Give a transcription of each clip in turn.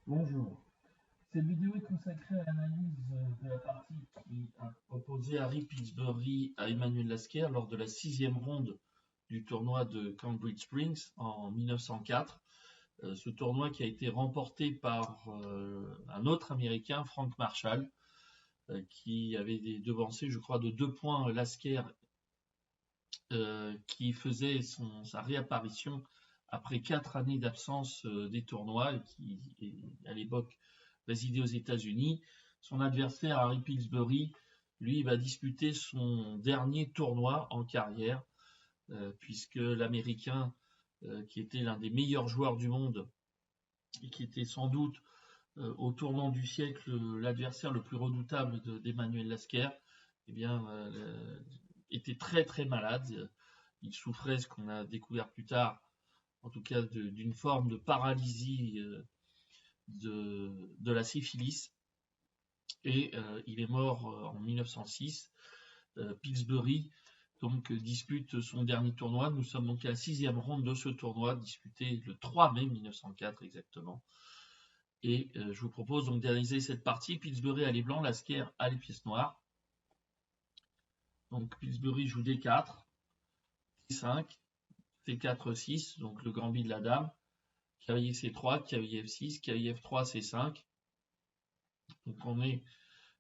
Bonjour. Cette vidéo est consacrée à l'analyse de la partie qui a opposé Harry Pillsbury à Emmanuel Lasquer lors de la 6e ronde du tournoi de Cambridge Springs en 1904. Ce tournoi qui a été remporté par un autre Américain, Frank Marshall, qui avait devancé, je crois, de 2 points Lasquer, qui faisait sa réapparition après 4 années d'absence des tournois et qui, à l'époque, résidait aux États-Unis. Son adversaire, Harry Pillsbury, lui, va disputer son dernier tournoi en carrière, puisque l'Américain, qui était l'un des meilleurs joueurs du monde et qui était sans doute au tournant du siècle l'adversaire le plus redoutable d'Emmanuel Lasquer, eh bien, était très très malade. Il souffrait, ce qu'on a découvert plus tard, en tout cas d'une forme de paralysie de la syphilis. Et il est mort en 1906. Pillsbury donc dispute son dernier tournoi. Nous sommes donc à la 6e ronde de ce tournoi, disputé le 3 mai 1904 exactement. Et je vous propose donc d'analyser cette partie. Pillsbury a les blancs, Lasquer a les pièces noires. Donc Pillsbury joue D4, C5, C4, 6, donc le gambit de la dame, cavalier C3, cavalier F6, cavalier F3, C5. Donc on est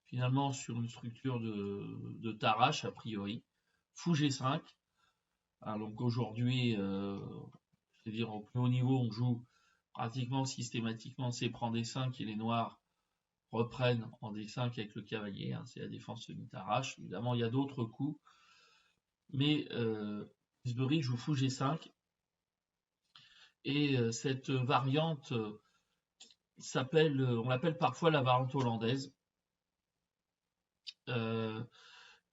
finalement sur une structure de Tarrasch a priori. Fou G5. Alors, donc aujourd'hui, c'est-à-dire au plus haut niveau, on joue pratiquement systématiquement C prend D5 et les noirs reprennent en D5 avec le cavalier. Hein, c'est la défense semi-Tarrasch. Évidemment, il y a d'autres coups. Mais Pillsbury joue Fou G5. Et cette variante s'appelle, on l'appelle parfois la variante hollandaise.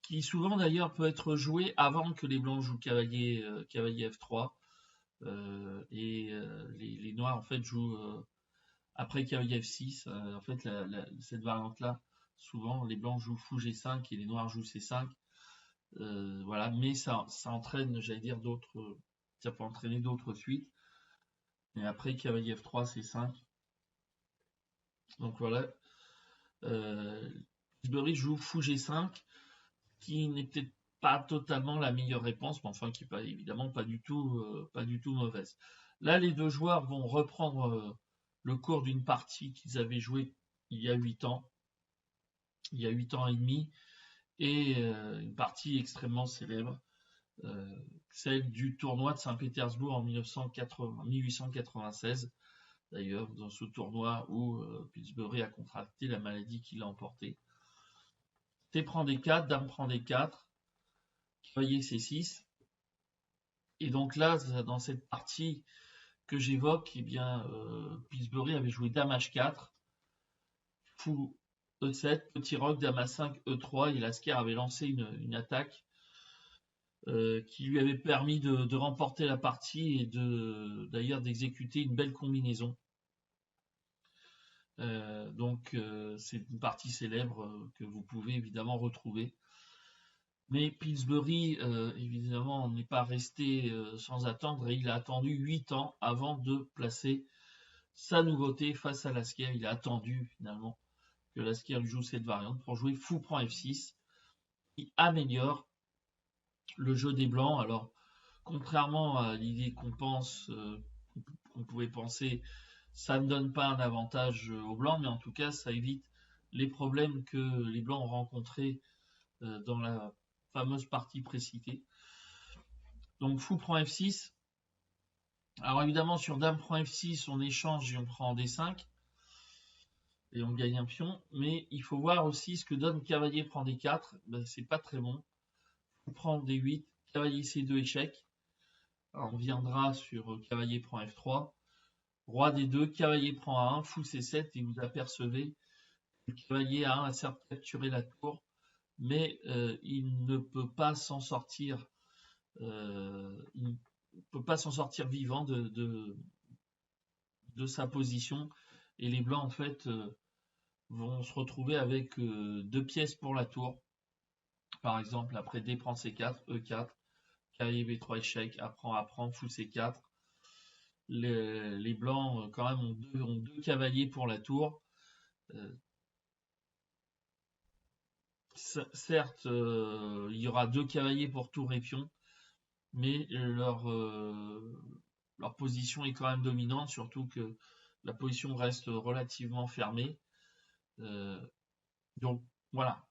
Qui souvent d'ailleurs peut être joué avant que les blancs jouent cavalier F3 et les noirs en fait jouent après cavalier F6. En fait cette variante là, souvent les blancs jouent fou G5 et les noirs jouent C5. Voilà, mais ça entraîne, j'allais dire, ça peut entraîner d'autres suites. Et après cavalier F3, C5. Donc voilà. Pillsbury joue fou G5, qui n'est peut-être pas totalement la meilleure réponse, mais enfin qui n'est pas évidemment pas du tout mauvaise. Là, les deux joueurs vont reprendre le cours d'une partie qu'ils avaient jouée il y a 8 ans, il y a 8 ans et demi, et une partie extrêmement célèbre, celle du tournoi de Saint-Pétersbourg en 1896, d'ailleurs, dans ce tournoi où Pillsbury a contracté la maladie qui l'a emporté. T prend D4, Dame prend D4, cavalier C6. Et donc là, dans cette partie que j'évoque, eh bien, Pillsbury avait joué Dame H4, Fou E7, Petit Roc, Dame A5, E3, et Lasquer avait lancé une attaque qui lui avait permis de remporter la partie et d'ailleurs d'exécuter une belle combinaison. Donc c'est une partie célèbre que vous pouvez évidemment retrouver. Mais Pillsbury, évidemment, n'est pas resté sans attendre et il a attendu 8 ans avant de placer sa nouveauté face à Lasquer. Il a attendu finalement que Lasquer lui joue cette variante pour jouer fou prend F6, qui améliore le jeu des blancs. Alors, contrairement à l'idée qu'on pouvait penser, ça ne donne pas un avantage aux blancs, mais en tout cas, ça évite les problèmes que les blancs ont rencontrés dans la fameuse partie précitée. Donc fou prend F6. Alors évidemment sur Dame prend F6 on échange et on prend en D5 et on gagne un pion, mais il faut voir aussi ce que donne cavalier prend D4. Ben, c'est pas très bon. Fou prend D8, cavalier C2 échec. Alors, on viendra sur cavalier prend F3, roi D2, cavalier prend A1, fou C7 et vous apercevez que le cavalier A1 a certes capturé la tour, mais il ne peut pas s'en sortir. Il ne peut pas s'en sortir vivant de sa position et les blancs en fait vont se retrouver avec 2 pièces pour la tour. Par exemple, après D prend C4, E4, cavalier B3 échec, A prend, fou C4. Les blancs quand même ont deux cavaliers pour la tour. Certes, il y aura deux cavaliers pour tour et pion, mais leur position est quand même dominante, surtout que la position reste relativement fermée. Donc voilà,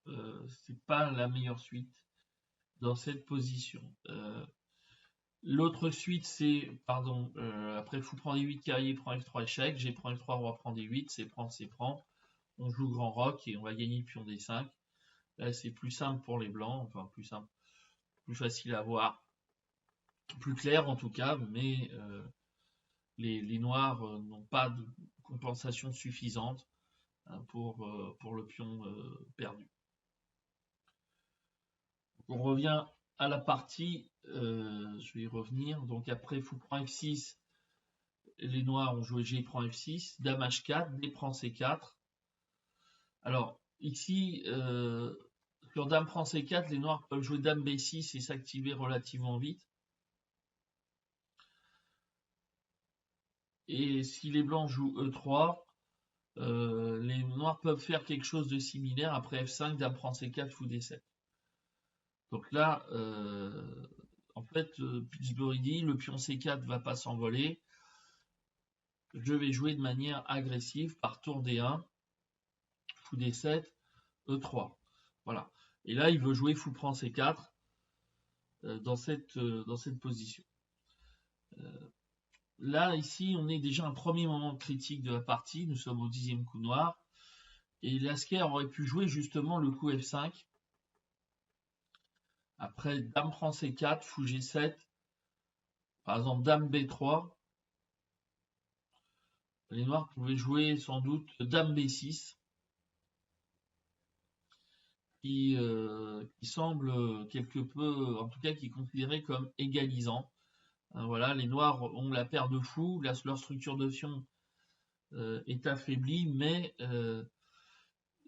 c'est pas la meilleure suite dans cette position. L'autre suite, c'est, pardon, après fou prend D8, cavalier prend F3 échec, G prend F3, roi prend D8, c'est prend, c'est prend. On joue grand roc et on va gagner pion D5. Là, c'est plus simple pour les blancs, enfin plus simple, plus facile à voir, plus clair en tout cas, mais les noirs n'ont pas de compensation suffisante hein, pour le pion perdu. On revient à la partie, je vais y revenir. Donc après fou prend F6, les noirs ont joué G prend F6, dame H4, D prend C4. Alors ici, sur dame prend C4, les noirs peuvent jouer dame B6 et s'activer relativement vite. Et si les blancs jouent E3, les noirs peuvent faire quelque chose de similaire après F5, dame prend C4, fou D7. Donc là, en fait, Pillsbury dit le pion C4 ne va pas s'envoler. Je vais jouer de manière agressive par tour D1, fou D7, E3. Voilà. Et là, il veut jouer fou prend C4 dans cette position. Là, ici, on est déjà un premier moment critique de la partie. Nous sommes au 10e coup noir. Et Lasker aurait pu jouer justement le coup F5. Après, dame prend C4, fou G7. Par exemple, dame B3. Les noirs pouvaient jouer sans doute dame B6. Qui semble quelque peu, en tout cas, qui est considéré comme égalisant. Voilà, les noirs ont la paire de fous, leur structure de pion est affaiblie, mais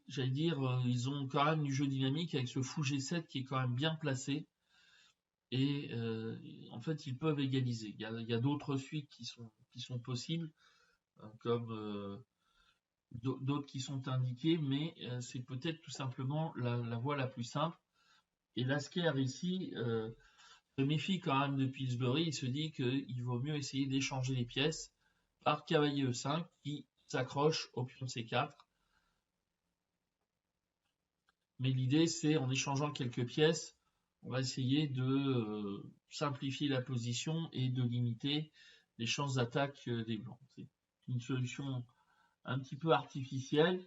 j'allais dire, ils ont quand même du jeu dynamique avec ce fou G7 qui est quand même bien placé. Et en fait, ils peuvent égaliser. Il y a d'autres suites qui sont possibles, hein, comme d'autres qui sont indiquées, mais c'est peut-être tout simplement la voie la plus simple. Et Lasker ici se méfie quand même de Pillsbury. Il se dit qu'il vaut mieux essayer d'échanger les pièces par cavalier E5 qui s'accroche au pion C4. Mais l'idée, c'est en échangeant quelques pièces, on va essayer de simplifier la position et de limiter les chances d'attaque des blancs. C'est une solution un petit peu artificielle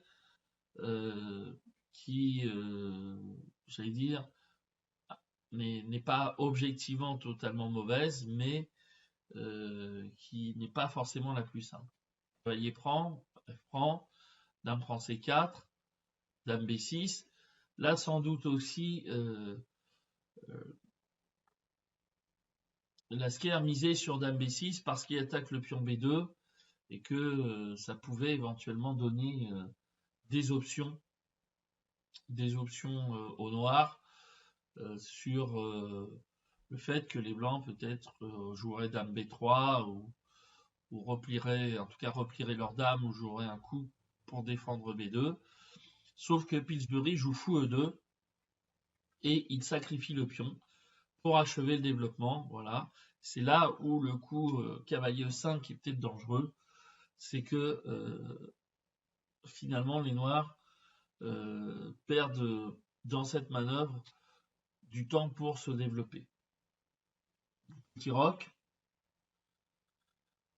qui, j'allais dire, n'est pas objectivement totalement mauvaise, mais qui n'est pas forcément la plus simple. Cavalier prend, F prend, dame prend C4, dame B6. Là, sans doute aussi, Lasker misait sur dame B6 parce qu'il attaque le pion B2 et que ça pouvait éventuellement donner des options au noir sur le fait que les blancs peut-être joueraient dame B3 ou replieraient, en tout cas replieraient leur dame ou joueraient un coup pour défendre B2. Sauf que Pillsbury joue fou E2 et il sacrifie le pion pour achever le développement. Voilà. C'est là où le coup cavalier E5 est peut-être dangereux. C'est que finalement les noirs perdent dans cette manœuvre du temps pour se développer. Petit roc.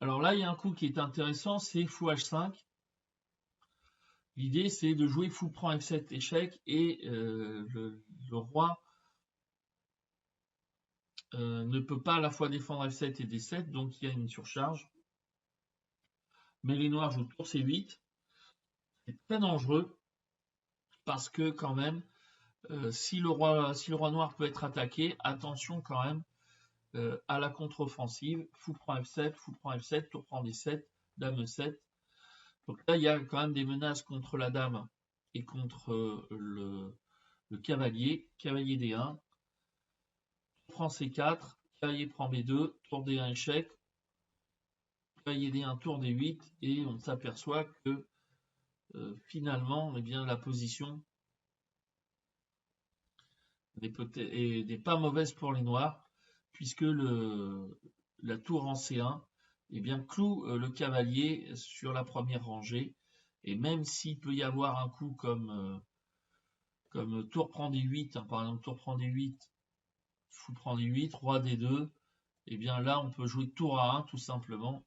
Alors là, il y a un coup qui est intéressant, c'est fou H5. L'idée, c'est de jouer fou prend F7 échec et le roi ne peut pas à la fois défendre F7 et D7, donc il y a une surcharge. Mais les noirs jouent tour C8. C'est très dangereux parce que quand même, si le roi noir peut être attaqué, attention quand même à la contre-offensive. Fou prend F7, tour prend D7, dame E7. Donc là, il y a quand même des menaces contre la dame et contre le cavalier. Cavalier D1, tour prend C4, cavalier prend B2, tour D1 échec. cavalier D1, tour D8, et on s'aperçoit que finalement, eh bien, la position n'est pas mauvaise pour les noirs, puisque la tour en C1 eh bien, cloue le cavalier sur la première rangée, et même s'il peut y avoir un coup comme tour prend D8, hein, par exemple tour prend D8, fou prend D8, roi D2, et bien là on peut jouer tour A1 tout simplement,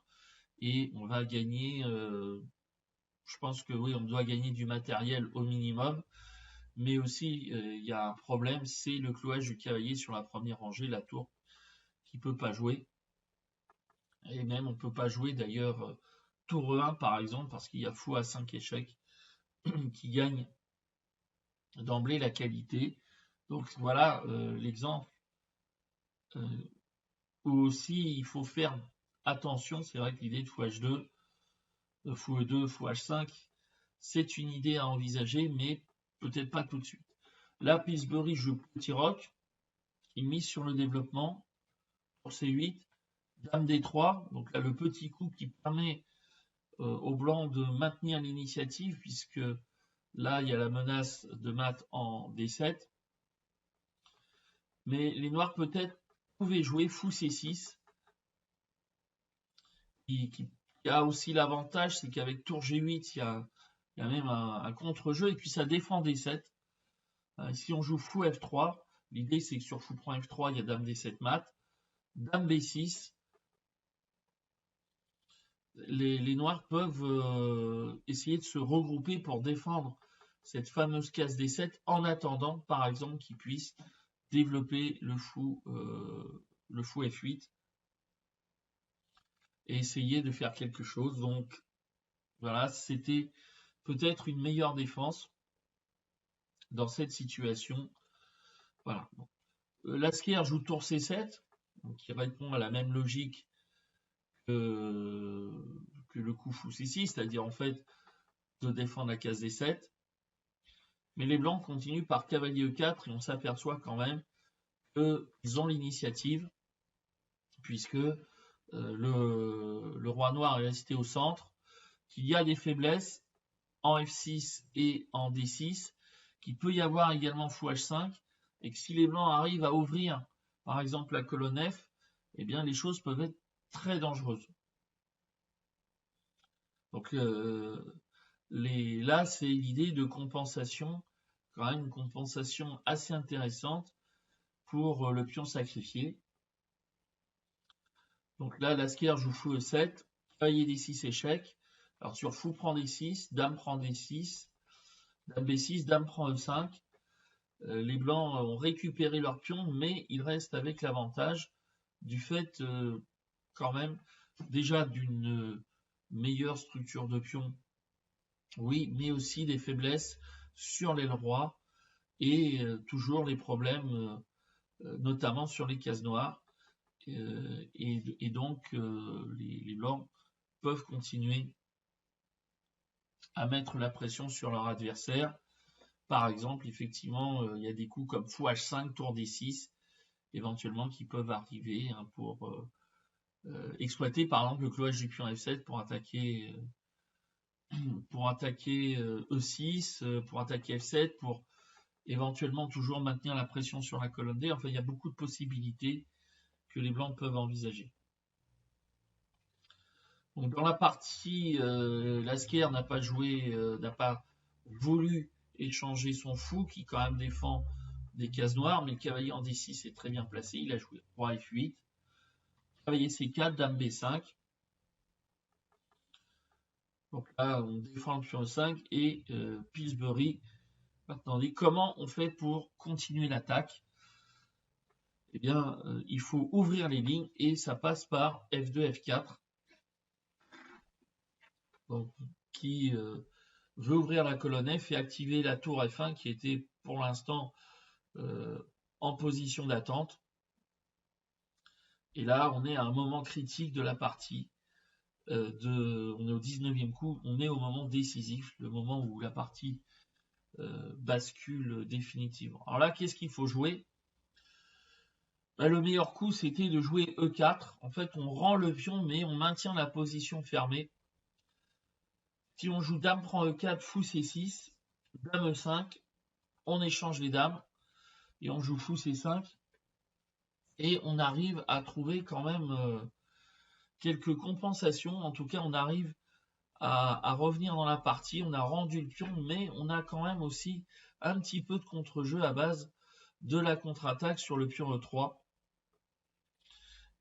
et on va gagner, je pense que oui, on doit gagner du matériel au minimum, mais aussi il y a un problème, c'est le clouage du cavalier sur la première rangée, la tour qui peut pas jouer, et même on peut pas jouer d'ailleurs tour E1 par exemple, parce qu'il y a fou à 5 échecs qui gagne d'emblée la qualité. Donc voilà l'exemple où aussi il faut faire attention. C'est vrai que l'idée de fou H2, fou E2, fou H5, c'est une idée à envisager, mais peut-être pas tout de suite. Là, Pillsbury joue petit roc, il mise sur le développement pour C8, dame D3, donc là le petit coup qui permet au blanc de maintenir l'initiative, puisque là il y a la menace de mat en D7. Mais les noirs peut-être pouvaient jouer fou C6, qui a aussi l'avantage, c'est qu'avec tour G8, il y a même un contre-jeu, et puis ça défend D7. Si on joue fou F3, l'idée c'est que sur fou prend F3, il y a dame D7 mat, dame B6, les noirs peuvent essayer de se regrouper pour défendre cette fameuse case D7 en attendant, par exemple, qu'ils puissent développer le fou F8 et essayer de faire quelque chose. Donc voilà, c'était peut-être une meilleure défense dans cette situation. Voilà. Lasquer joue tour C7, qui répond à la même logique que le coup fou C6, c'est-à-dire en fait de défendre la case D7. Mais les blancs continuent par cavalier E4 et on s'aperçoit quand même qu'ils ont l'initiative, puisque le roi noir est resté au centre, qu'il y a des faiblesses en F6 et en D6, qu'il peut y avoir également fou H5, et que si les blancs arrivent à ouvrir, par exemple, la colonne F, eh bien les choses peuvent être très dangereuses. Donc là, c'est l'idée de compensation, quand même une compensation assez intéressante pour le pion sacrifié. Donc là, Lasquer joue fou E7, cavalier D6 échec. Alors sur fou prend D6, dame prend D6, dame B6, dame prend E5. Les blancs ont récupéré leur pion, mais ils restent avec l'avantage du fait quand même déjà d'une meilleure structure de pion, oui, mais aussi des faiblesses sur l'aile roi et toujours les problèmes, notamment sur les cases noires. Et donc les blancs peuvent continuer à mettre la pression sur leur adversaire. Par exemple, effectivement, il y a des coups comme fou H5, tour D6, éventuellement qui peuvent arriver pour exploiter par exemple le clouage du pion F7 pour attaquer E6, pour attaquer F7, pour éventuellement toujours maintenir la pression sur la colonne D. Enfin, il y a beaucoup de possibilités que les blancs peuvent envisager. Donc dans la partie, Lasquer n'a pas voulu échanger son fou, qui quand même défend des cases noires, mais le cavalier en D6 est très bien placé, il a joué roi F8, cavalier C4, dame B5. Donc là, on défend le pion E5 et Pillsbury. Maintenant, comment on fait pour continuer l'attaque? Eh bien, il faut ouvrir les lignes et ça passe par F2, F4. Donc, qui veut ouvrir la colonne F et activer la tour F1 qui était pour l'instant en position d'attente. Et là, on est à un moment critique de la partie. On est au 19e coup, on est au moment décisif, le moment où la partie bascule définitivement. Alors là, qu'est-ce qu'il faut jouer? Bah, le meilleur coup, c'était de jouer E4. En fait, on rend le pion, mais on maintient la position fermée. Si on joue dame prend E4, fou C6, dame E5, on échange les dames et on joue fou C5. Et on arrive à trouver quand même quelques compensations. En tout cas, on arrive à revenir dans la partie. On a rendu le pion, mais on a quand même aussi un petit peu de contre-jeu à base de la contre-attaque sur le pion E3.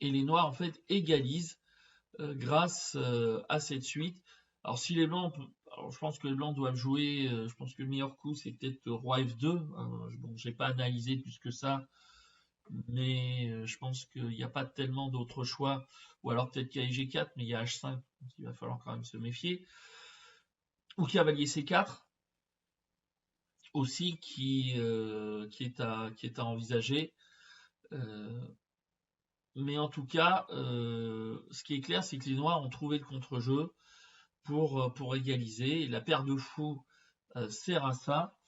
Et les noirs, en fait, égalisent grâce à cette suite. Alors, si les blancs, alors, je pense que les blancs doivent jouer, je pense que le meilleur coup, c'est peut-être roi F2. Bon, j'ai pas analysé plus que ça, mais je pense qu'il n'y a pas tellement d'autres choix. Ou alors peut-être qu'il y a G4, mais il y a H5, donc il va falloir quand même se méfier. Ou cavalier C4, aussi, qui est à envisager. Mais en tout cas, ce qui est clair, c'est que les noirs ont trouvé le contre-jeu pour égaliser. Et la paire de fous sert à ça.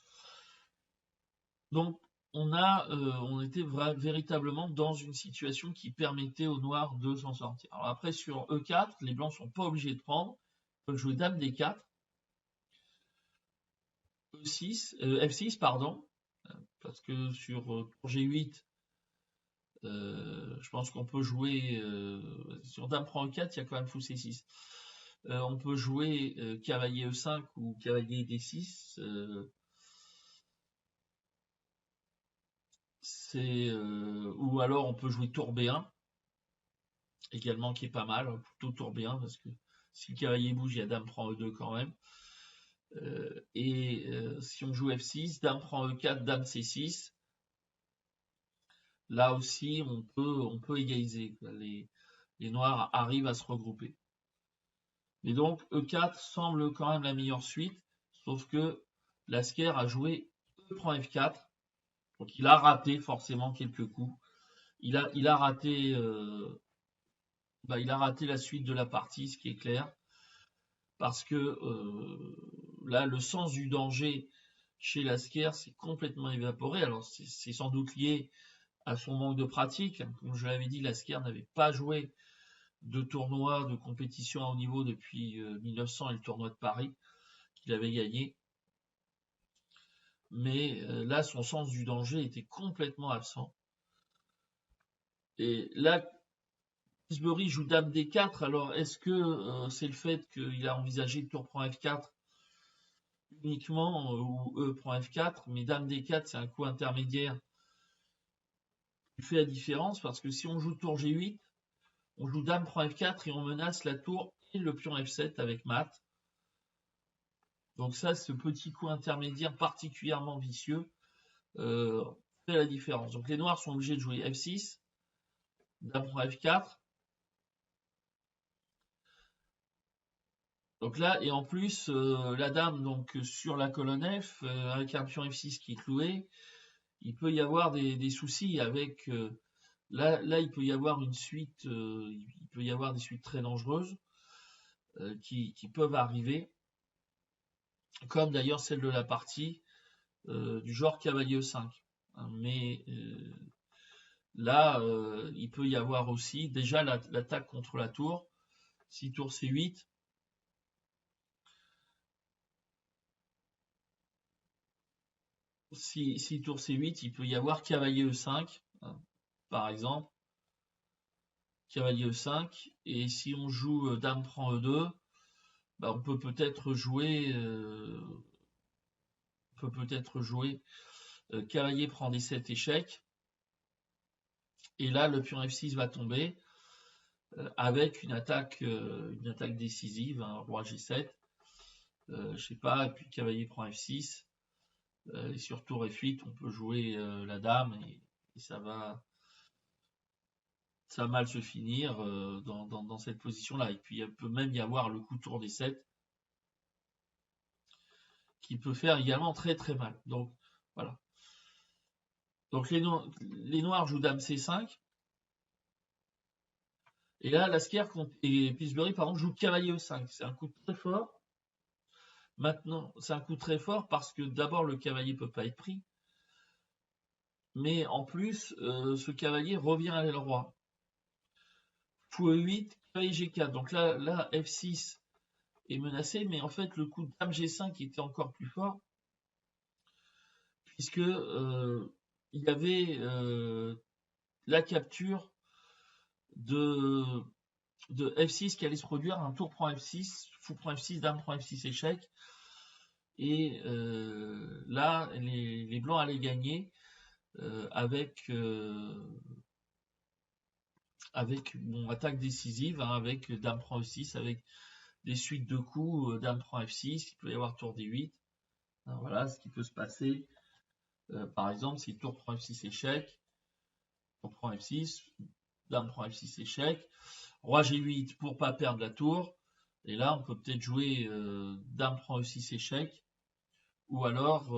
Donc, on était véritablement dans une situation qui permettait aux noirs de s'en sortir. Alors après, sur E4, les blancs sont pas obligés de prendre. Ils peuvent jouer dame D4, F6, pardon, parce que sur tour G8, je pense qu'on peut jouer sur dame prend E4, il y a quand même fou C6. On peut jouer cavalier E5 ou cavalier D6. Ou alors on peut jouer tour B1 également, qui est pas mal, plutôt tour B1 parce que si le cavalier bouge, il y a dame prend E2 quand même. Si on joue F6, dame prend E4, dame C6, là aussi on peut égaliser. Les noirs arrivent à se regrouper. Et donc E4 semble quand même la meilleure suite, sauf que Lasker a joué E prend F4, donc il a raté forcément quelques coups. Il a raté la suite de la partie, ce qui est clair, parce que là, le sens du danger chez Lasker s'est complètement évaporé. Alors, c'est sans doute lié à son manque de pratique. Comme je l'avais dit, Lasker n'avait pas joué de tournoi de compétition à haut niveau depuis 1900 et le tournoi de Paris qu'il avait gagné. Mais là, son sens du danger était complètement absent. Et là, Pillsbury joue dame D4. Alors, est-ce que c'est le fait qu'il a envisagé le tour prend F4 uniquement ou E prend F4, mais dame D4, c'est un coup intermédiaire qui fait la différence parce que si on joue tour G8, on joue dame prend F4 et on menace la tour et le pion F7 avec mat. Donc ça, ce petit coup intermédiaire particulièrement vicieux fait la différence. Donc les noirs sont obligés de jouer F6, dame prend F4. Donc là, et en plus, la dame donc sur la colonne F, avec un pion F6 qui est cloué, il peut y avoir des soucis avec. Là, il peut y avoir une suite, il peut y avoir des suites très dangereuses qui peuvent arriver, comme d'ailleurs celle de la partie du genre cavalier E5. Mais là, il peut y avoir aussi déjà l'attaque contre la tour. Si tour C8, si tour C8, il peut y avoir cavalier E5, par exemple. Cavalier E5. Et si on joue dame prend E2, bah, on peut peut-être jouer cavalier prend D7 échec. Et là, le pion F6 va tomber avec une attaque décisive, roi G7. Je sais pas, et puis cavalier prend F6. Et sur tour F8, on peut jouer la dame et ça va mal se finir dans cette position-là. Et puis il peut même y avoir le coup tour D7 qui peut faire également très très mal. Donc voilà. Donc les noirs jouent dame C5. Et là, Lasker et Pillsbury, par exemple, jouent cavalier E5. C'est un coup très fort. Maintenant, c'est un coup très fort parce que d'abord, le cavalier ne peut pas être pris. mais en plus, ce cavalier revient à l'aile roi. Fou E8, cavalier G4. Donc là, F6 est menacé, mais en fait, le coup de dame G5 était encore plus fort, puisque il y avait la capture de F6 qui allait se produire, un tour prend F6, fou prend F6, dame prend F6, échec. Et là, les blancs allaient gagner avec attaque décisive, hein, avec dame prend F6, avec des suites de coups, dame prend F6, il peut y avoir tour D8. Alors, voilà ce qui peut se passer. Par exemple, si tour prend F6 échec, tour prend F6, dame prend F6 échec, roi G8 pour pas perdre la tour. Et là, on peut peut-être jouer dame prend E6 échec, ou alors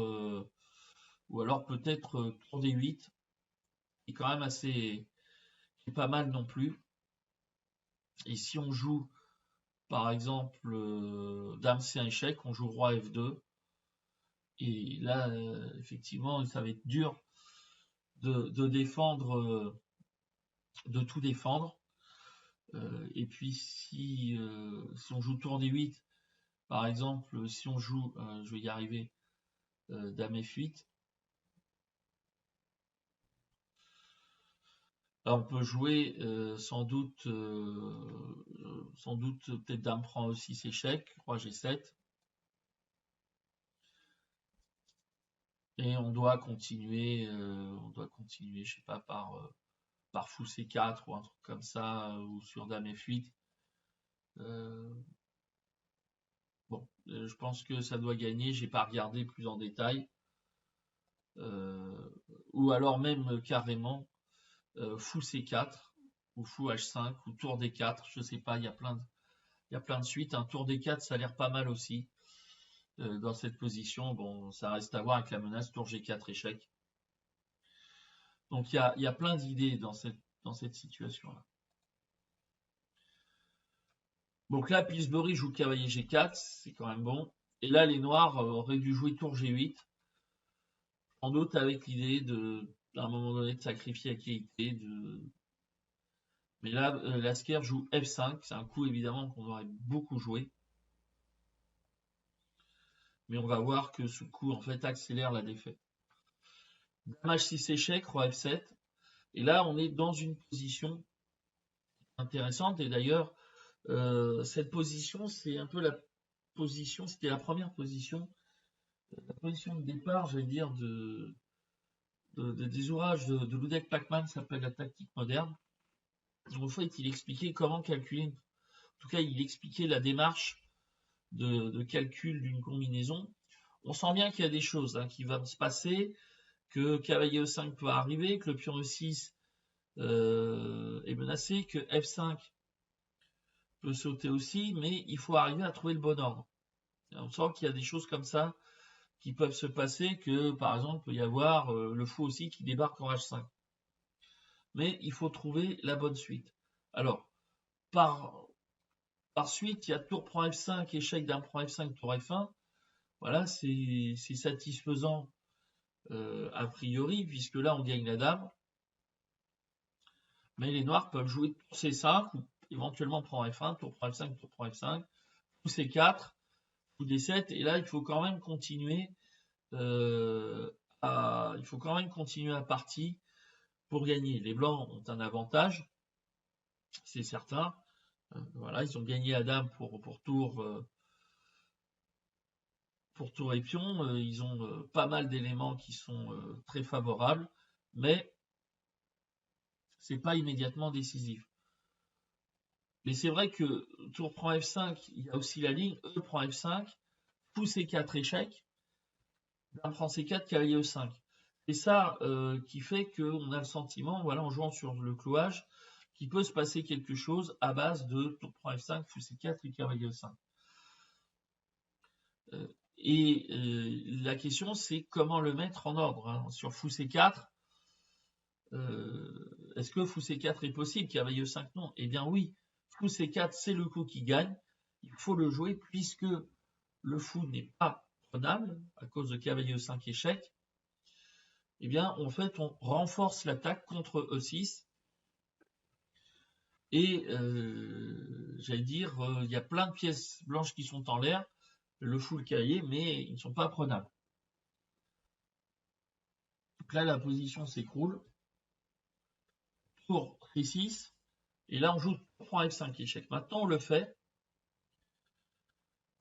peut-être tour D8, qui est quand même assez, qui est pas mal non plus. Et si on joue, par exemple, dame C1 échec, on joue roi F2. Et là, effectivement, ça va être dur de défendre, de tout défendre. Et puis si on joue tour D8, par exemple, si on joue, je vais y arriver, dame F8, là on peut jouer sans doute peut-être dame prend E6 échec, roi G7. Et on doit continuer, je sais pas, par fou C4 ou un truc comme ça, ou sur dame F8. Bon, je pense que ça doit gagner, j'ai pas regardé plus en détail. Ou alors même carrément fou C4 ou fou H5 ou tour D4, je sais pas, il y a plein de suites. Un tour D4, ça a l'air pas mal aussi dans cette position. Bon, ça reste à voir avec la menace tour G4 échec. Donc il y a plein d'idées dans cette situation-là. Donc là, Pillsbury joue cavalier G4, c'est quand même bon. Et là, les noirs auraient dû jouer tour G8, sans doute avec l'idée à un moment donné, de sacrifier la qualité. Mais là, Lasker joue F5, c'est un coup évidemment qu'on aurait beaucoup joué. Mais on va voir que ce coup, en fait, accélère la défaite. Dame H6 échec, roi F7. Et là, on est dans une position intéressante. Et d'ailleurs, cette position, c'est un peu la position, c'était la première position, la position de départ, je vais dire, des ouvrages de Ludwig Pachmann, s'appelle la tactique moderne. En fait, il expliquait comment calculer, en tout cas, il expliquait la démarche de calcul d'une combinaison. On sent bien qu'il y a des choses qui vont se passer, que cavalier E5 peut arriver, que le pion E6 est menacé, que F5 peut sauter aussi, mais il faut arriver à trouver le bon ordre. Et on sent qu'il y a des choses comme ça qui peuvent se passer, que par exemple, il peut y avoir le fou aussi qui débarque en H5. Mais il faut trouver la bonne suite. Alors, par suite, il y a tour prend F5, échec dame prend F5, tour F1. Voilà, c'est satisfaisant a priori, puisque là, on gagne la dame. Mais les noirs peuvent jouer tour C5, ou éventuellement prendre F1, tour prend F5, tour prend F5, ou C4, ou D7. Et là, il faut quand même continuer à partie pour gagner. Les blancs ont un avantage, c'est certain. Voilà, ils ont gagné la dame pour tour et pion. Ils ont pas mal d'éléments qui sont très favorables, mais c'est pas immédiatement décisif. Mais c'est vrai que tour prend F5, il y a aussi la ligne E prend F5, fou C4 échec, dame prend C4, cavalier E5. C'est ça qui fait qu'on a le sentiment, voilà, en jouant sur le clouage, qu'il peut se passer quelque chose à base de tour prend F5, fou C4 et cavalier E5. Et la question, c'est comment le mettre en ordre. Sur fou C4, est-ce que fou C4 est possible, cavalier E5 non? Eh bien oui, fou C4, c'est le coup qui gagne. Il faut le jouer puisque le fou n'est pas prenable à cause de cavalier E5 échec. eh bien, en fait, on renforce l'attaque contre E6. Et j'allais dire, il y a plein de pièces blanches qui sont en l'air, le fou, le cavalier, mais ils ne sont pas prenables. Donc là, la position s'écroule. Tour C6. Et là, on joue tour F5 échec. Maintenant, on le fait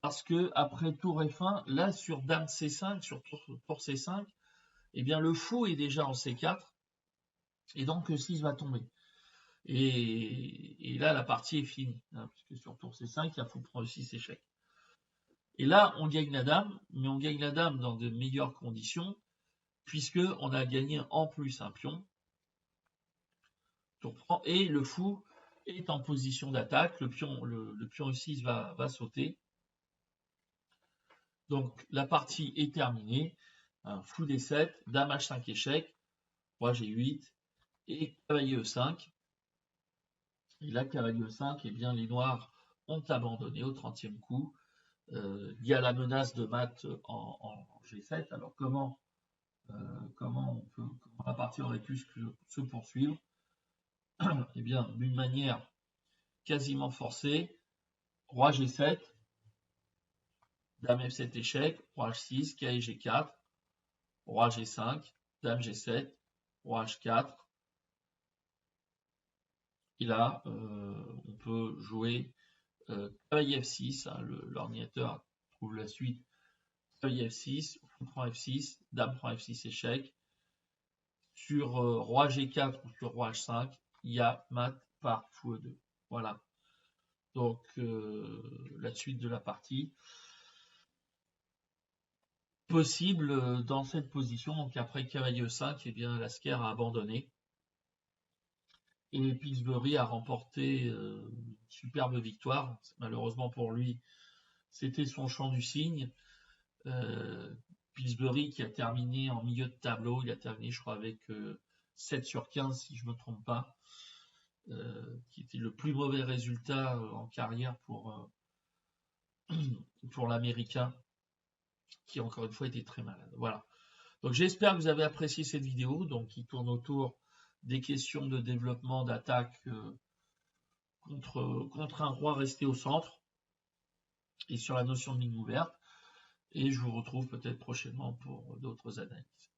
parce que après tour F1, là, sur dame C5, sur tour C5, eh bien, le fou est déjà en C4. Et donc, E6 va tomber. Et là, la partie est finie. Hein, parce que sur tour C5, il y a fou prend E6 échec. Et là, on gagne la dame, mais on gagne la dame dans de meilleures conditions, puisqu'on a gagné en plus un pion. Et le fou est en position d'attaque. Le pion E6 va sauter. Donc la partie est terminée. Fou D7, dame H5 échec, roi G8 et cavalier E5. Et là, cavalier E5, eh bien, les noirs ont abandonné au 30e coup. Il y a la menace de mat en G7. Alors comment la partie aurait pu se poursuivre? Eh bien, d'une manière quasiment forcée, roi G7, dame F7 échec, roi H6, cavalier G4, roi G5, dame G7, roi H4. Et là, on peut jouer cavalier F6, hein, l'ordinateur trouve la suite, cavalier F6, fou prend F6, dame prend F6 échec. Sur roi G4 ou sur roi H5, il y a mat par fou E2. Voilà. Donc, la suite de la partie. Possible dans cette position. Donc, après cavalier E5, eh bien, Lasker a abandonné. Et Pillsbury a remporté une superbe victoire. Malheureusement pour lui, c'était son champ du cygne. Pillsbury qui a terminé en milieu de tableau, il a terminé je crois avec 7 sur 15 si je ne me trompe pas, qui était le plus mauvais résultat en carrière pour l'Américain, qui encore une fois était très malade. Voilà. Donc j'espère que vous avez apprécié cette vidéo, donc qui tourne autour des questions de développement d'attaque contre un roi resté au centre et sur la notion de ligne ouverte. Et je vous retrouve peut-être prochainement pour d'autres analyses.